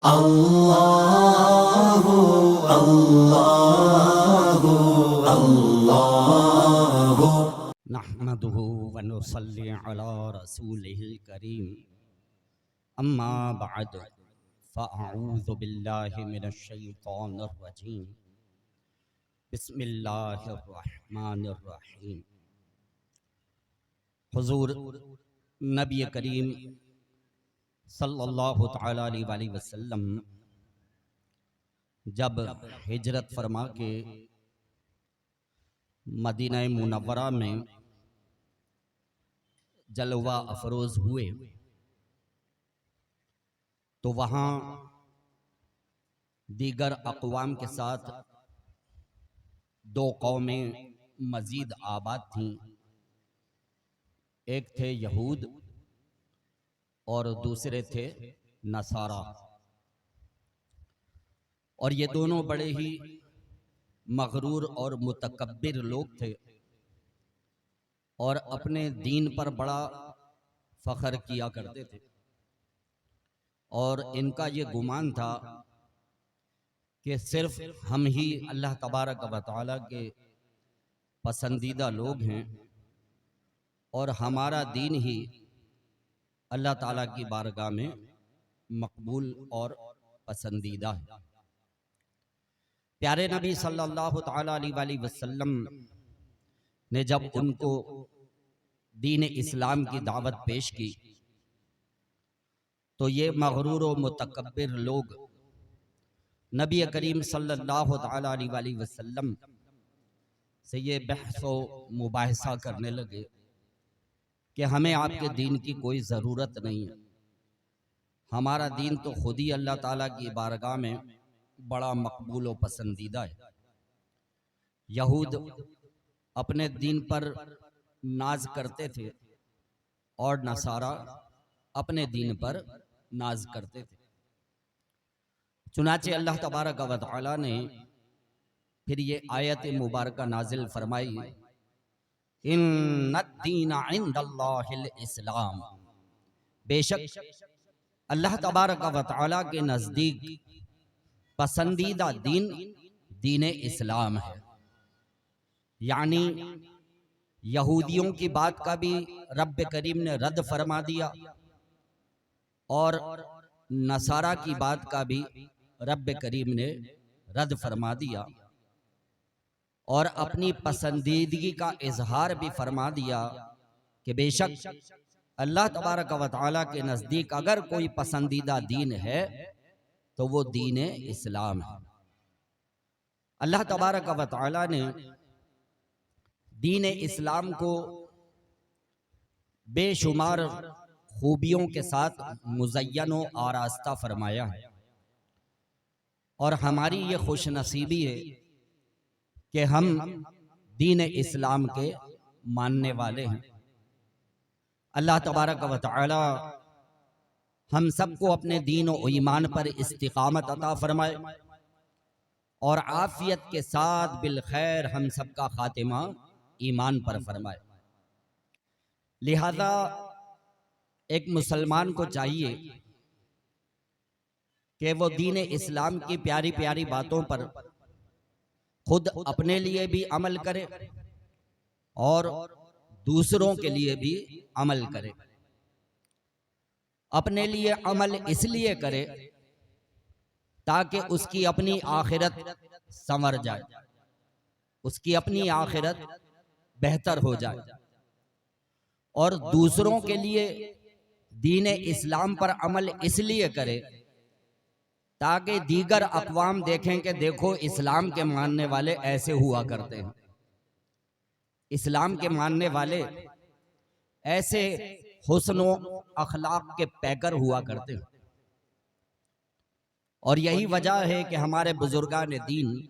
अल्लाहु अल्लाहु अल्लाहु नहमदुहु व नुसल्ली अला रसूलिहिल करीम अम्मा बअद फ़अऊज़ु बिल्लाहि मिनश शैतानिर रजीम बिस्मिल्लाहिर रहमानिर रहीम। हुज़ूर नबी करीम सल्लल्लाहु तआला अलैहि वसल्लम जब हिजरत फरमा के मदीना मुनव्वरा में जलवा अफरोज हुए तो वहाँ दीगर अक़वाम के साथ दो कौमें मज़ीद आबाद थीं। एक थे यहूद और दूसरे थे नसारा, और ये दोनों बड़े ही मगरूर और मुतकब्बिर लोग थे और अपने दीन पर बड़ा फ़ख्र किया करते थे। और इनका ये गुमान था कि सिर्फ हम ही अल्लाह तबारक व तआला के पसंदीदा लोग हैं और हमारा दीन ही अल्लाह ताला की बारगाह में मकबूल और पसंदीदा है। प्यारे नबी सल्लल्लाहु तआला अलैहि वसल्लम ने जब उनको दीन इस्लाम की दावत पेश की तो ये मगरूर व मुतकब्बिर लोग नबी करीम सल्लल्लाहु तआला अलैहि वसल्लम से ये बहस व मुबाहिसा करने लगे कि हमें आपके दीन की कोई ज़रूरत नहीं है, हमारा दीन तो खुद ही अल्लाह ताला की बारगाह में बड़ा मकबूल व पसंदीदा है। यहूद अपने दीन पर नाज करते थे और नसारा अपने दीन पर नाज करते थे। चुनाचे अल्लाह तबारक व तआला ने फिर ये आयत मुबारक नाजिल फरमाई, इन्नद्दीना इंदल्लाहिल इस्लाम, बेशक अल्लाह तबारक व तआला के नज़दीक पसंदीदा दीन दीन इस्लाम है। यानी यहूदियों की बात का भी रब करीम ने रद्द फरमा दिया और नसारा की बात का भी रब करीम ने रद्द फरमा दिया और अपनी पसंदीदगी का इजहार भी फरमा दिया कि बेशक अल्लाह तबारक व तआला के नज़दीक अगर कोई पसंदीदा दीन है तो वो दीन इस्लाम है। अल्लाह तबारक व तआला ने दीन इस्लाम को बेशुमार खूबियों के साथ मुज़य्यन व आरास्ता फरमाया है और हमारी ये खुश नसीबी है कि हम दीन इस्लाम के मानने वाले हैं। अल्लाह तबारक व तआला हम सबको अपने दीन और ईमान पर इस्तिकामत अता फरमाए और आफियत के साथ बिलखैर हम सबका खातिमा ईमान पर फरमाए। लिहाजा एक मुसलमान को चाहिए कि वो दीन इस्लाम की प्यारी प्यारी बातों पर खुद अपने लिए भी अमल करे और दूसरों के लिए भी अमल करे। अपने लिए अमल इसलिए करे ताकि उसकी अपनी आखिरत संवर जाए, उसकी अपनी आखिरत बेहतर हो जाए, और दूसरों के लिए दीन इस्लाम पर अमल इसलिए करे ताकि दीगर अक़वाम देखें कि देखो इस्लाम के मानने वाले ऐसे हुआ करते हैं, इस्लाम के मानने वाले ऐसे हुस्न व अखलाक के पैकर हुआ करते हैं। और यही वजह है कि हमारे बुजुर्गान दीन,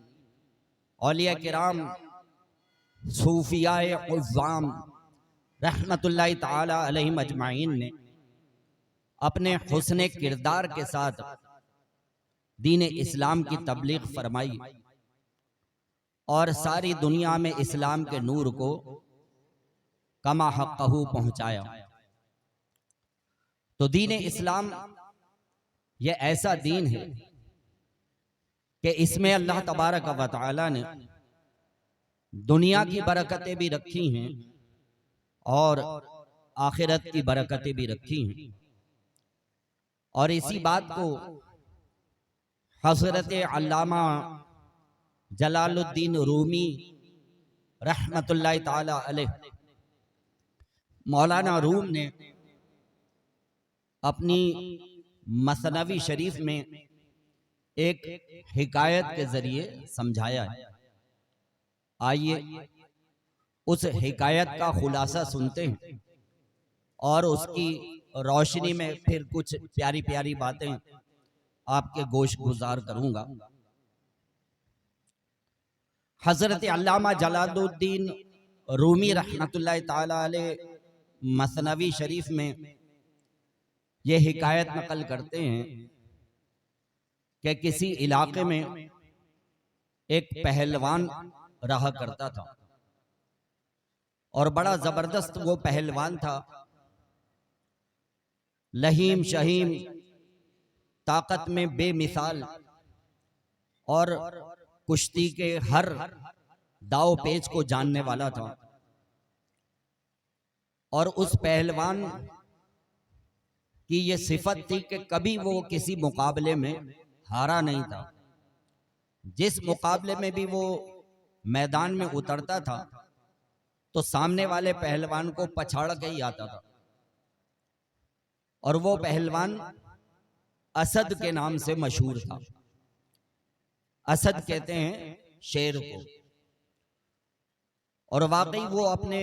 औलिया किराम, सूफियाए उज़्ज़ाम रहमतुल्लाहि ताला अलैहिम अजमाइन ने अपने हुस्न किरदार के साथ दीन इस्लाम की तबलीग फरमाई और सारी दुनिया में इस्लाम के नूर को कमा हक़्क़हू पहुँचाया। तो दीन इस्लाम ये ऐसा दीन है कि इसमें अल्लाह तबारक व तआला ने दुनिया की बरकतें भी रखी हैं और आखिरत की बरकतें भी रखी हैं। और इसी बात को हज़रत अल्लामा जलालुद्दीन रूमी रहमतुल्लाह ताला अलैह, मौलाना रूम ने अपनी मसनवी शरीफ में एक हिकायत के जरिए समझाया है। आइए उस हिकायत का खुलासा सुनते हैं और उसकी रोशनी में फिर कुछ प्यारी प्यारी बातें आपके गोश गुजार करूंगा। हजरत अल्लामा जलालुद्दीन रूमी रहमतुल्लाह ताला अलैह मसनवी शरीफ में ये हिकायत नकल करते हैं कि किसी इलाके में एक पहलवान रहा करता था और बड़ा जबरदस्त वो पहलवान था। लहीम शहीम, ताकत में बेमिसाल और कुश्ती के हर दाव पेच को जानने वाला था। और उस पहलवान की ये सिफत थी कि कभी वो किसी मुकाबले में हारा नहीं था। जिस मुकाबले में भी वो मैदान में उतरता था तो सामने वाले पहलवान को पछाड़ के ही आता था। और वो पहलवान असद के नाम से मशहूर था। असद कहते हैं शेर को। और वाकई वो अपने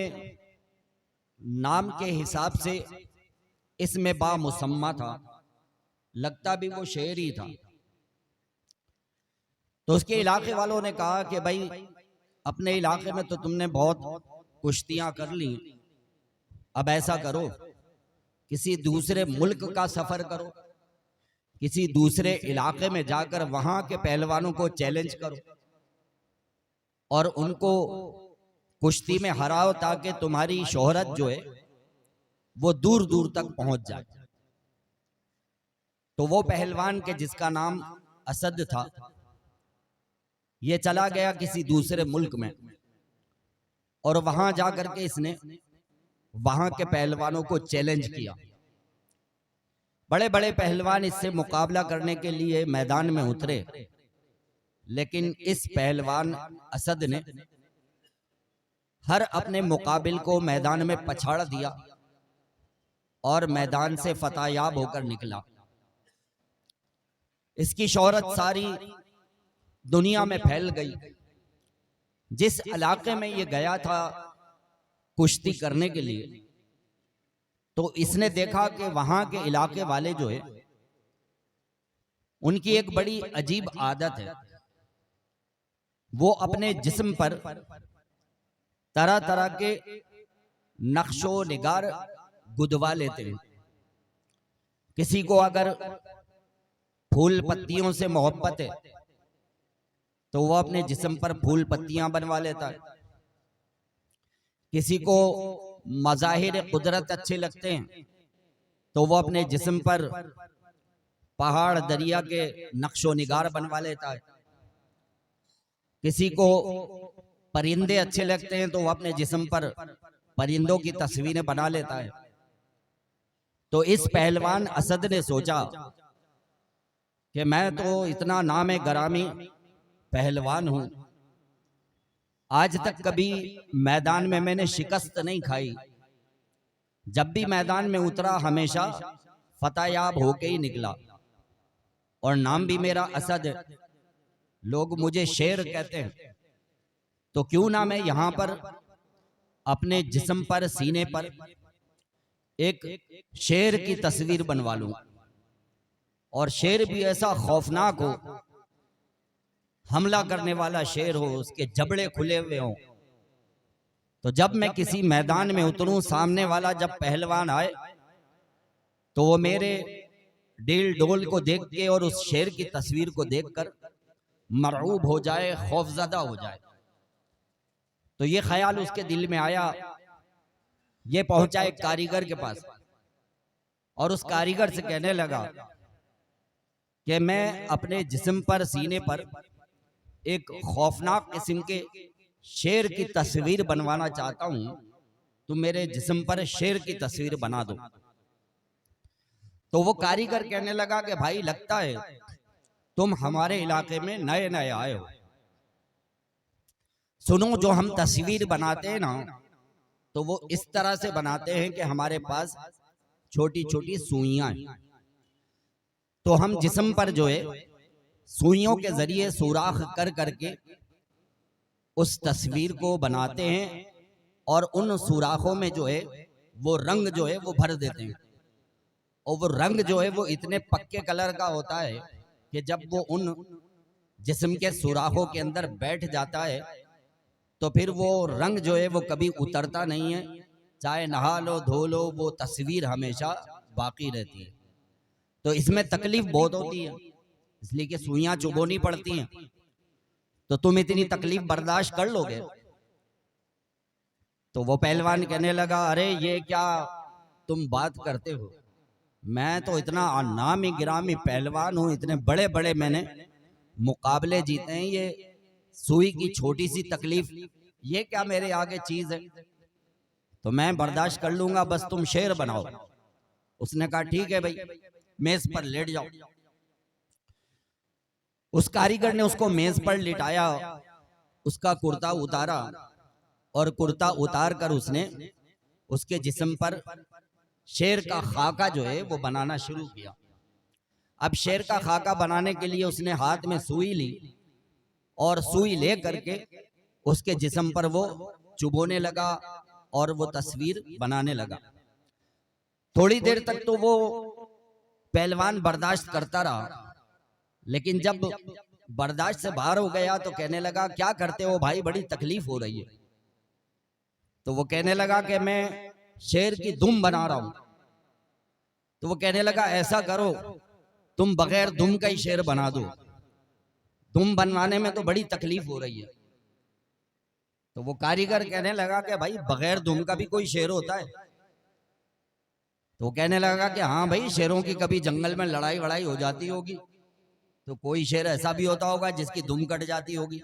नाम के हिसाब से इसमें बामुसम्मा था, लगता भी वो शेर ही था। तो उसके इलाके वालों ने कहा कि भाई अपने इलाके में तो तुमने बहुत कुश्तियां कर ली, अब ऐसा करो किसी दूसरे मुल्क का सफर करो, किसी दूसरे इलाके में जाकर वहां के पहलवानों को चैलेंज करो और उनको कुश्ती में हराओ ताकि तुम्हारी शोहरत जो है वो दूर दूर तक पहुंच जाए। तो वो पहलवान के जिसका नाम असद था, ये चला गया किसी दूसरे मुल्क में और वहां जाकर के इसने वहां के पहलवानों को चैलेंज किया। बड़े बड़े पहलवान इससे मुकाबला करने के लिए मैदान में उतरे, लेकिन इस पहलवान असद ने हर अपने मुकाबिल को मैदान में पछाड़ दिया और मैदान से फतेहयाब होकर निकला। इसकी शोहरत सारी दुनिया में फैल गई। जिस इलाके में ये गया था कुश्ती करने के लिए, तो इसने देखा कि वहां के इलाके वाले जो है उनकी एक बड़ी अजीब आदत है, वो अपने जिस्म पर तरह तरह के नक्शो निगार गुदवा लेते हैं। किसी को अगर फूल पत्तियों से मोहब्बत है तो वो अपने जिस्म पर फूल पत्तियां बनवा लेता है। किसी को मज़ाहिर कुदरत अच्छे लगते हैं तो वो अपने जिस्म पर पहाड़ दरिया के नक्शो निगार बनवा लेता है। किसी को परिंदे अच्छे लगते हैं तो वो अपने जिस्म पर परिंदों की तस्वीरें बना लेता है। तो इस पहलवान असद ने सोचा कि मैं तो इतना नामे गरामी पहलवान हूं, आज तक कभी मैदान में मैंने शिकस्त नहीं खाई। जब भी मैदान में उतरा हमेशा फतेहयाब होके ही निकला और नाम भी मेरा असद है, लोग मुझे शेर कहते हैं। तो क्यों ना मैं यहां पर अपने जिस्म पर सीने पर एक शेर की तस्वीर बनवा लूं और शेर भी ऐसा खौफनाक हो, हमला करने वाला शेर हो, उसके जबड़े खुले हुए हों। तो जब मैं किसी मैदान में उतरूं, सामने वाला जब पहलवान आए तो वो मेरे डील डोल को देख के और उस शेर की तस्वीर को देखकर मरऊब हो जाए, खौफजदा हो जाए। तो ये ख्याल उसके दिल में आया। ये पहुंचा एक कारीगर के पास और उस कारीगर से कहने लगा कि मैं अपने जिस्म पर, सीने पर एक खौफनाक किस्म के शेर की तस्वीर बनवाना चाहता हूं, तुम मेरे जिस्म पर शेर की तस्वीर बना दो। तो वो कारीगर कहने लगा कि भाई लगता है तुम हमारे इलाके में नए नए आए हो। सुनो, जो हम तस्वीर बनाते हैं ना, तो वो इस तरह से बनाते हैं कि हमारे पास छोटी छोटी सुइयां हैं। तो हम जिस्म पर जो है सुइयों के जरिए सुराख कर करके उस तस्वीर को बनाते हैं और उन सुराखों में जो है वो रंग जो है वो भर देते हैं। और वो रंग जो है वो इतने पक्के कलर का होता है कि जब वो उन जिस्म के सुराखों के अंदर बैठ जाता है तो फिर वो रंग जो है वो कभी उतरता नहीं है। चाहे नहा लो, धो लो, वो तस्वीर हमेशा बाकी रहती है। तो इसमें तकलीफ बहुत होती है, इसलिए कि सुइयां चुभोनी पड़ती हैं। तो तुम इतनी तकलीफ बर्दाश्त कर लोगे? तो वो पहलवान कहने लगा, अरे ये क्या तुम बात करते हो, मैं तो इतना नामी गिरामी पहलवान हूं, इतने बड़े बड़े मैंने मुकाबले जीते हैं, ये सुई की छोटी सी तकलीफ ये क्या मेरे आगे चीज है? तो मैं बर्दाश्त कर लूंगा, बस तुम शेर बनाओ। उसने कहा ठीक है भाई, मेज पर लेट जाओ। उस कारीगर ने उसको मेज पर लिटाया, उसका कुर्ता उतारा और कुर्ता उतार कर उसने उसके जिस्म पर शेर का खाका जो है वो बनाना शुरू किया। अब शेर का खाका बनाने के लिए उसने हाथ में सुई ली और सुई ले करके उसके जिस्म पर वो चुभोने लगा और वो तस्वीर बनाने लगा। थोड़ी देर तक तो वो पहलवान बर्दाश्त करता रहा, लेकिन जब बर्दाश्त से बाहर हो गया तो कहने लगा, क्या करते हो भाई, बड़ी तकलीफ हो रही है। तो वो कहने लगा कि मैं शेर की दुम बना रहा हूं। तो वो कहने लगा, ऐसा करो तुम बगैर दुम का ही शेर बना दो, दुम बनवाने में तो बड़ी तकलीफ हो रही है। तो वो कारीगर कहने लगा कि भाई बगैर दुम का भी कोई शेर होता है? तो कहने लगा कि हाँ भाई, शेरों की कभी जंगल में लड़ाई वड़ाई हो जाती होगी, तो कोई शेर ऐसा भी होता होगा जिसकी दुम कट जाती होगी।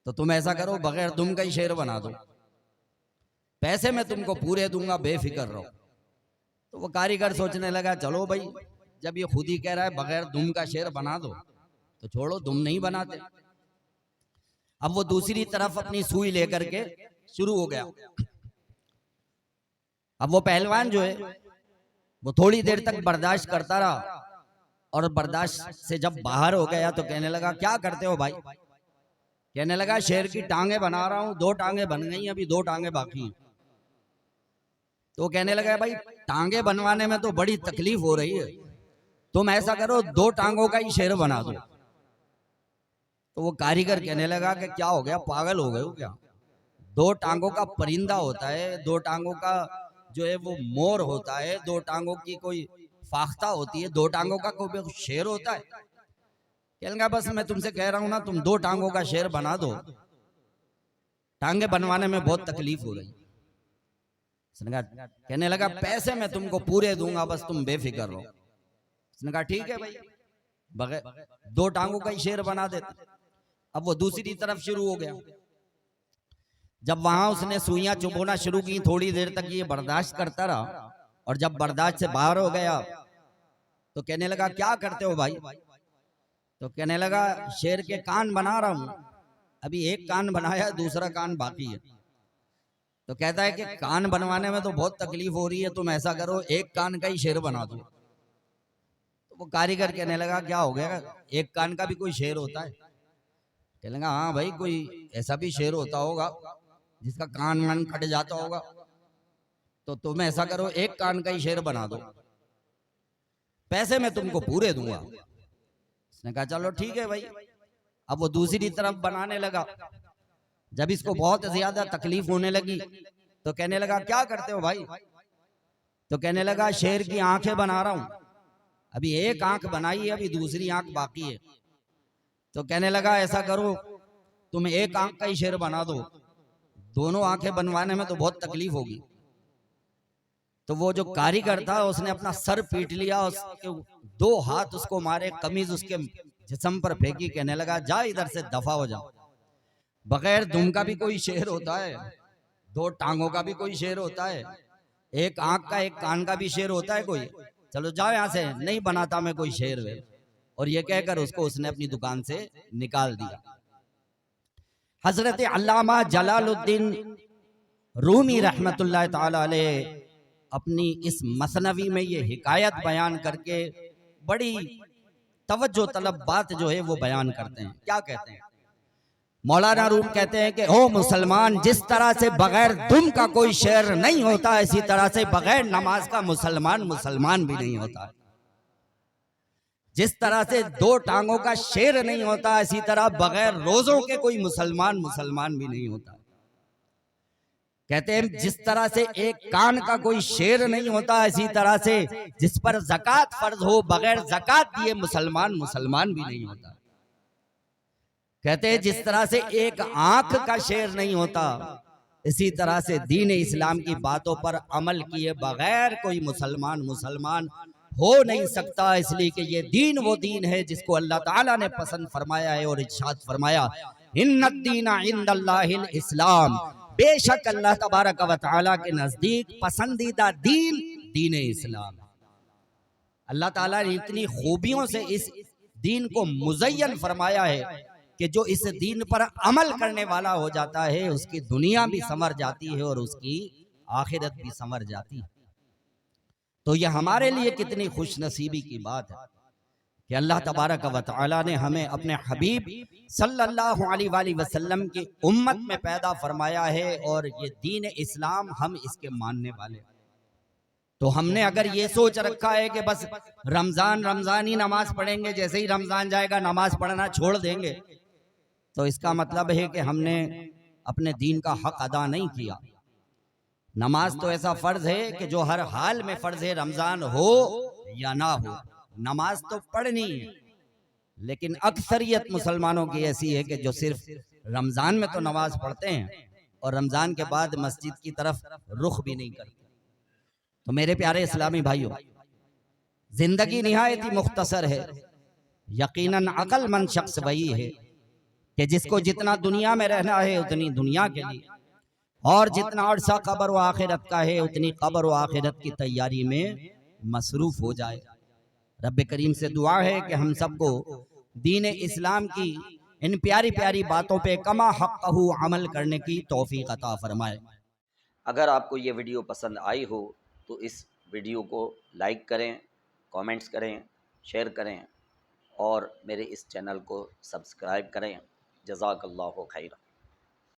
तो तुम ऐसा करो, बगैर दुम का ही शेर बना दो, पैसे मैं तुमको पूरे दूंगा, बेफिक्र रहो। तो वो कारीगर सोचने लगा, चलो भाई, जब ये खुद ही कह रहा है बगैर दुम का शेर बना दो, तो छोड़ो, दुम नहीं बनाते। अब वो दूसरी तरफ अपनी सुई लेकर के शुरू हो गया। अब वो पहलवान जो है वो थोड़ी देर तक बर्दाश्त करता रहा और बर्दाश्त से जब बाहर हो गया तो कहने लगा, क्या करते हो भाई? कहने लगा, शेर की टांगे बना रहा हूं, 2 टांगे बन गई, अभी 2 टांगे बाकी हैं। तो कहने लगा, भाई टांगे बनवाने में तो बड़ी तकलीफ हो रही है, तुम ऐसा करो 2 टांगों का ही शेर बना दो। तो वो कारीगर कहने लगा कि क्या हो गया, पागल हो गए हो क्या? 2 टांगों का परिंदा होता है, 2 टांगों का जो है वो मोर होता है, 2 टांगों की कोई फाख्ता होती है, 2 टांगों का कोई शेर होता है? कहने लगा, बस मैं तुमसे कह रहा हूं ना, तुम 2 टांगों का शेर बना दो, टांगे बनवाने में बहुत तकलीफ हो रही। कहने लगा, पैसे मैं तुमको पूरे दूंगा, बस तुम बेफिक्र रहो। उसने कहा ठीक है भाई, बगैर 2 टांगों का ही शेर बना देते। अब वो दूसरी तरफ शुरू हो गया। जब वहां उसने सुइयां चुभोना शुरू की, थोड़ी देर तक ये बर्दाश्त करता रहा और जब बर्दाश्त से बाहर हो गया तो कहने लगा, क्या करते हो भाई? तो कहने लगा, शेर के कान बना रहा हूं, अभी एक कान बनाया, दूसरा कान बाकी है। तो कहता है कि कान बनवाने में तो बहुत तकलीफ हो रही है, तुम ऐसा करो 1 कान का ही शेर बना दो। तो वो कारीगर कहने लगा, क्या हो गया, 1 कान का भी कोई शेर होता है? कहने लगा, हाँ भाई, कोई ऐसा भी शेर होता होगा जिसका कान वान कट जाता होगा, तो तुम ऐसा करो 1 कान का ही शेर बना दो, पैसे मैं तुमको पूरे दूंगा। उसने कहा चलो ठीक है भाई। अब वो दूसरी तरफ बनाने लगा। जब इसको बहुत ज्यादा तकलीफ होने लगी तो कहने लगा, क्या करते हो भाई? तो कहने लगा, शेर की आंखें बना रहा हूं, अभी 1 आंख बनाई है, अभी दूसरी आंख बाकी है। तो कहने लगा, ऐसा करो तुम 1 आंख का ही शेर बना दो, दोनों आंखें बनवाने में तो बहुत तकलीफ होगी। तो वो जो कारीगर था उसने अपना सर पीट लिया, उसके 2 हाथ उसको मारे, कमीज उसके जिस्म पर फेंकी, कहने लगा जा इधर से दफा हो जाओ। बगैर दुम का भी कोई शेर होता है, 2 टांगों का भी कोई शेर होता है, एक आंख का एक कान का भी शेर होता है कोई? चलो जाओ यहाँ से, नहीं बनाता मैं कोई शेर वे। और ये कहकर उसको उसने अपनी दुकान से निकाल दिया। हजरत अल्लामा जलालुद्दीन रूमी रहमतुल्लाह ताला अलैह अपनी इस मसनवी में ये हिकायत बयान करके बड़ी तवज्जो तलब बात जो है वो बयान करते हैं। क्या कहते हैं? मौलाना रूम कहते हैं कि ओ मुसलमान, जिस तरह से बगैर दुम का कोई शेर नहीं होता, इसी तरह से बगैर नमाज का मुसलमान मुसलमान भी नहीं होता। जिस तरह से 2 टांगों का शेर नहीं होता, इसी तरह बगैर रोजों के कोई मुसलमान मुसलमान भी नहीं होता। कहते हैं जिस तरह से एक कान का कोई शेर नहीं होता, इसी तरह से जिस पर ज़कात फर्ज हो, बगैर ज़कात दिए मुसलमान मुसलमान भी नहीं होता। कहते हैं जिस तरह से एक आंख का शेर नहीं होता, इसी तरह से दीन इस्लाम की बातों पर अमल किए बगैर कोई मुसलमान मुसलमान हो नहीं सकता। इसलिए कि ये दीन वो दीन है जिसको अल्लाह ताला ने पसंद फरमाया है और इरशाद फरमाया, इन्नद्दीना इंदल्लाहिल इस्लाम, बेशक अल्लाह तबारक व तआला के नजदीक पसंदीदा दीन दीन इस्लाम। अल्लाह ताला ने इतनी खूबियों से इस दीन को मुज़य्यन फरमाया है कि जो इस दीन पर अमल करने वाला हो जाता है, उसकी दुनिया भी संवर जाती है और उसकी आखिरत भी संवर जाती है। तो ये हमारे लिए कितनी खुश नसीबी की बात है कि अल्लाह तबारक व तआला ने हमें अपने हबीब सल्लल्लाहु अलैहि वसल्लम की उम्मत में पैदा फरमाया है और ये दीन इस्लाम हम इसके मानने वाले। तो हमने अगर ये सोच रखा है कि बस रमजान रमजान ही नमाज पढ़ेंगे, जैसे ही रमजान जाएगा नमाज पढ़ना छोड़ देंगे, तो इसका मतलब है कि हमने अपने दीन का हक अदा नहीं किया। नमाज तो ऐसा फर्ज है कि जो हर हाल में फर्ज है, रमजान हो या ना हो नमाज तो पढ़नी है। लेकिन अक्सरियत मुसलमानों की ऐसी है कि जो सिर्फ रमजान में तो नमाज पढ़ते हैं और रमजान के बाद मस्जिद की तरफ रुख भी नहीं करते। तो मेरे प्यारे इस्लामी भाइयों, जिंदगी निहायत ही मुख्तसर है। यकीनन अक्लमंद शख्स वही है कि जिसको जितना दुनिया में रहना है उतनी दुनिया के लिए, और जितना अरसा कब्र व आखिरत का है उतनी कब्र व आखिरत की तैयारी में मसरूफ हो जाए। रब करीम से दुआ है कि हम सबको दीन इस्लाम की इन प्यारी प्यारी बातों पे कमा हक़्क़हू अमल करने की तौफीक अता फरमाए। अगर आपको ये वीडियो पसंद आई हो तो इस वीडियो को लाइक करें, कमेंट्स करें, शेयर करें और मेरे इस चैनल को सब्सक्राइब करें। जज़ाकल्लाहु खैर।